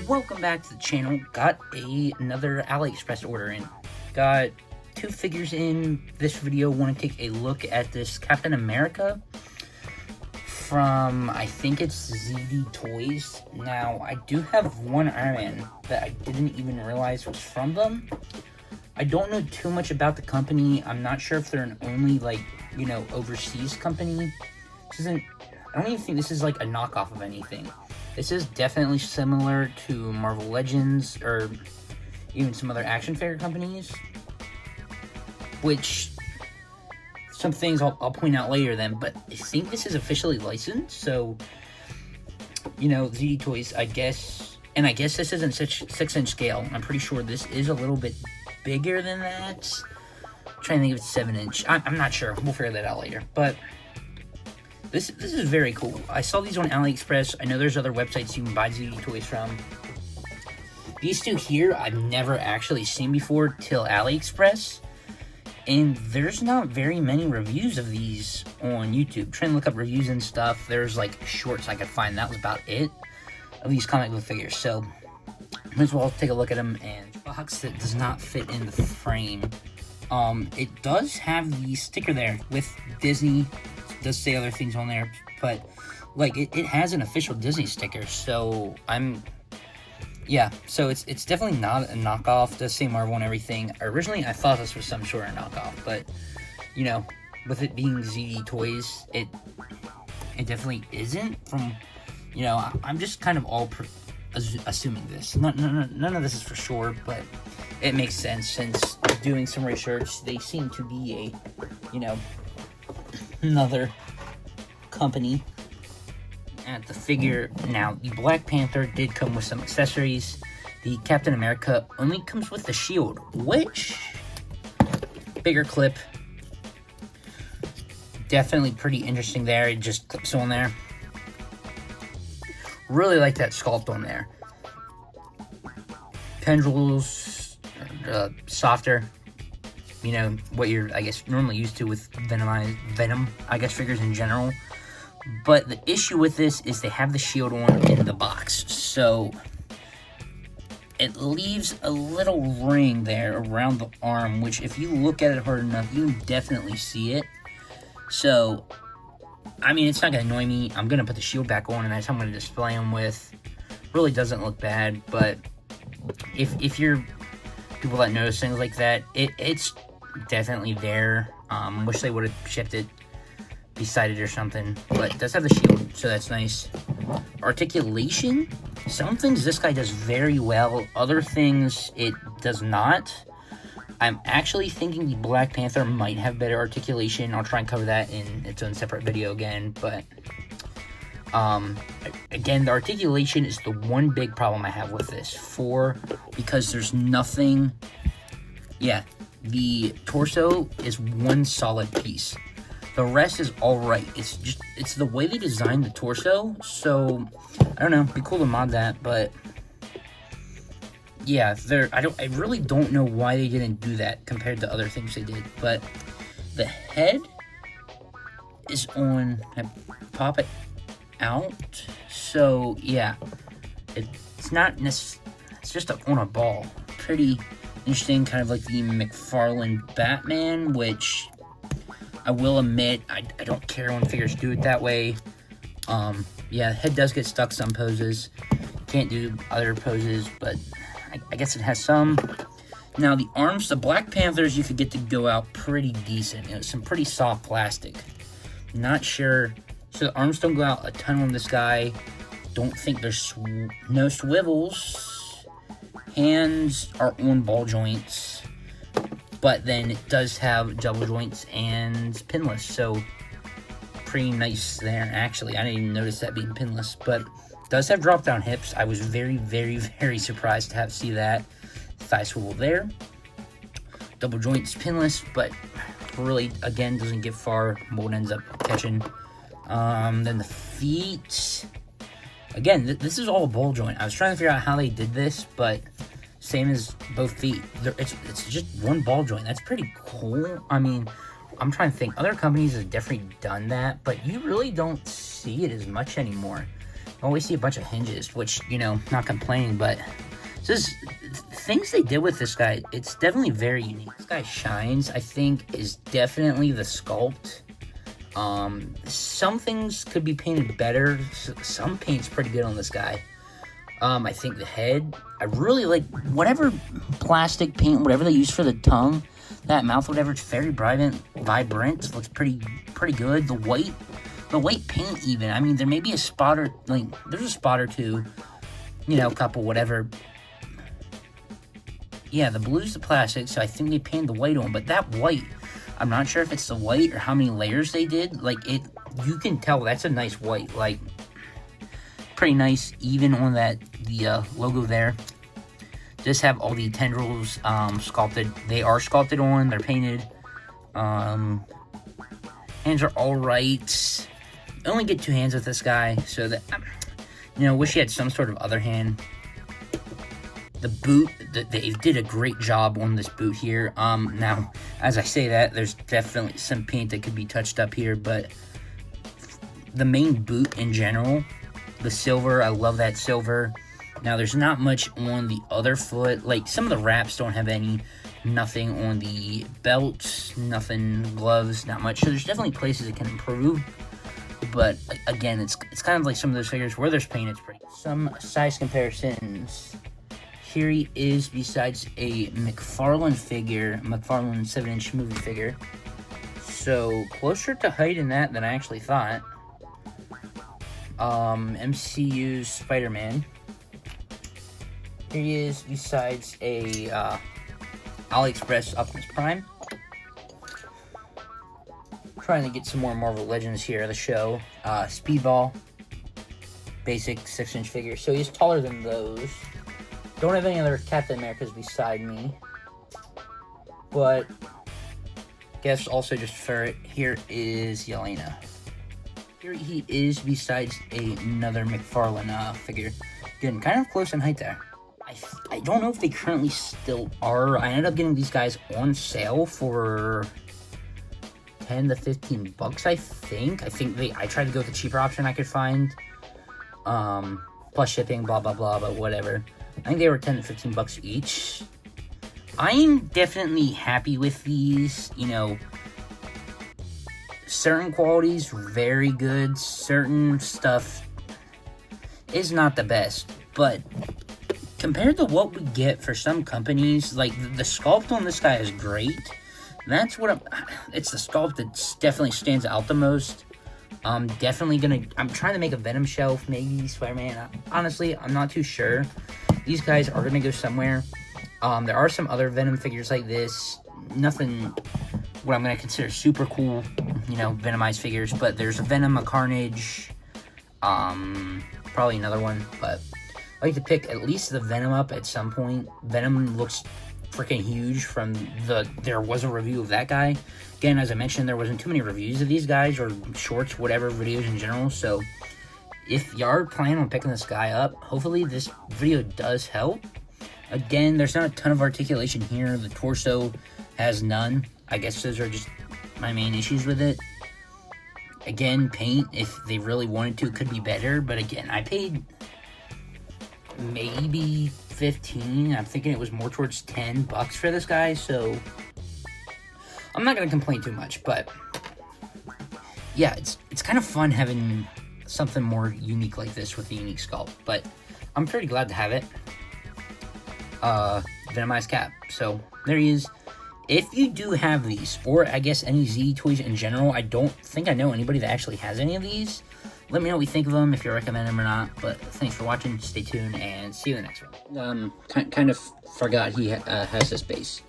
Welcome back to the channel. Got another AliExpress order in. Got two figures in this video. Want to take a look at this Captain America from, I think it's ZD Toys. Now, I do have one Iron Man that I didn't even realize was from them. I don't know too much about the company. I'm not sure if they're an only, like, you know, overseas company. This isn't, I don't even think this is like a knockoff of anything. This is definitely similar to Marvel Legends or even some other action figure companies, which some things I'll point out later then, but I think this is officially licensed, so, you know, ZD Toys, I guess, and I guess this isn't such 6-inch scale. I'm pretty sure this is a little bit bigger than that. I'm trying to think if it's 7-inch. I'm not sure. We'll figure that out later, but This is very cool. I saw these on AliExpress. I know there's other websites you can buy ZD Toys from. These two here, I've never actually seen before till AliExpress. And there's not very many reviews of these on YouTube. Trying to look up reviews and stuff. There's like shorts I could find. That was about it of these comic book figures. So, might as well take a look at them. And box that does not fit in the frame. It does have the sticker there with Disney. Does say other things on there, but like it has an official Disney sticker, so so it's definitely not a knockoff. It does say Marvel and everything. Originally I thought this was some sort of knockoff, but you know, with it being ZD Toys, it definitely isn't. From, you know, I'm just kind of all assuming this. None of this is for sure, but it makes sense since doing some research. They seem to be a, you know, another company at the figure. Now, the Black Panther did come with some accessories. The Captain America only comes with the shield, which, bigger clip, definitely pretty interesting there. It just clips on there. Really like that sculpt on there. Tendrils, softer. You know, what you're, I guess, normally used to with Venom, I guess, figures in general. But the issue with this is they have the shield on in the box. So, it leaves a little ring there around the arm, which if you look at it hard enough, you can definitely see it. So, I mean, it's not going to annoy me. I'm going to put the shield back on, and that's how I'm going to display them with. Really doesn't look bad, but if you're people that notice things like that, it's definitely there. Wish they would have shipped it beside it or something, but it does have the shield, so that's nice. Articulation, some things this guy does very well, other things it does not. I'm actually thinking the Black Panther might have better articulation. I'll try and cover that in its own separate video again, but again, the articulation is the one big problem I have with this, because there's nothing. Yeah, the torso is one solid piece. The rest is alright. It's the way they designed the torso. So I don't know, it'd be cool to mod that, but yeah, I really don't know why they didn't do that compared to other things they did. But the head is on. I pop it out, so yeah, it's not necessarily, it's just on a ball. Pretty interesting, kind of like the McFarlane Batman, which I will admit I don't care when figures do it that way. Yeah, head does get stuck some poses, can't do other poses, but I guess it has some. Now the arms, the Black Panthers, you could get to go out pretty decent. You know, some pretty soft plastic. Not sure. So the arms don't go out a ton on this guy. Don't think there's no swivels. Hands are on ball joints. But then it does have double joints and pinless. So pretty nice there, actually. I didn't even notice that being pinless. But it does have drop down hips. I was very, very, very surprised to see that. Thigh swivel there. Double joints, pinless, but really, again, doesn't get far. Mold ends up catching. Then the feet. Again, this is all a ball joint. I was trying to figure out how they did this, but same as both feet. It's just one ball joint. That's pretty cool. I mean, I'm trying to think. Other companies have definitely done that, but you really don't see see it as much anymore. I always see a bunch of hinges, which, you know, not complaining, but just things they did with this guy, it's definitely very unique. This guy shines, I think, is definitely the sculpt. Some things could be painted better. Some paint's pretty good on this guy. I think the head, I really like whatever plastic paint, whatever they use for the tongue, that mouth, whatever, it's very vibrant, looks pretty good. The white paint even, I mean, there may be a spot or, like, there's a spot or two, you know, a couple, whatever. Yeah, the blue's the plastic, so I think they painted the white on, but that white, I'm not sure if it's the white or how many layers they did. Like, you can tell that's a nice white, like, pretty nice, even on the logo there. Just have all the tendrils sculpted. They are sculpted on, they're painted. Hands are alright. Only get 2 hands with this guy, so that, you know, wish he had some sort of other hand. The boot, they did a great job on this boot here. Now, as I say that, there's definitely some paint that could be touched up here, but the main boot in general, the silver, I love that silver. Now, there's not much on the other foot. Like, some of the wraps don't have nothing on the belts, nothing, gloves, not much. So there's definitely places it can improve. But, again, it's kind of like some of those figures where there's paint, it's pretty. Some size comparisons. Here he is besides a McFarlane figure, McFarlane 7-inch movie figure. So, closer to height in that than I actually thought. MCU's Spider-Man. Here he is besides a AliExpress Optimus Prime. Trying to get some more Marvel Legends here at the show. Speedball. Basic 6-inch figure. So he's taller than those. Don't have any other Captain Americas beside me. But guess also just for it, here is Yelena. Here he is besides another McFarlane figure. Getting kind of close in height there. I don't know if they currently still are. I ended up getting these guys on sale for 10 to 15 bucks, I think. I tried to go with the cheaper option I could find. Plus shipping, blah, blah, blah, but whatever. I think they were 10 to 15 bucks each. I'm definitely happy with these, you know. Certain qualities, very good. Certain stuff is not the best. But compared to what we get for some companies, like, the sculpt on this guy is great. That's what it's the sculpt that definitely stands out the most. I'm trying to make a Venom shelf, maybe Spider-Man. Honestly, I'm not too sure. These guys are gonna go somewhere. There are some other Venom figures like this. Nothing what I'm gonna consider super cool, you know, Venomized figures. But there's a Venom, a Carnage, probably another one. But I like to pick at least the Venom up at some point. Venom looks freaking huge from there was a review of that guy. Again, as I mentioned, there wasn't too many reviews of these guys or shorts, whatever, videos in general. So if you are planning on picking this guy up, hopefully this video does help. Again, there's not a ton of articulation here. The torso has none. I guess those are just my main issues with it. Again, paint, if they really wanted to, could be better. But again, I paid maybe 15. I'm thinking it was more towards 10 bucks for this guy. So I'm not going to complain too much. But yeah, it's kind of fun having something more unique like this with the unique sculpt. But I'm pretty glad to have it. Venomized Cap. So there he is. If you do have these, or I guess any Z toys in general, I don't think I know anybody that actually has any of these. Let me know what you think of them, if you recommend them or not. But thanks for watching, stay tuned, and see you in the next one. Kind of forgot he has this base.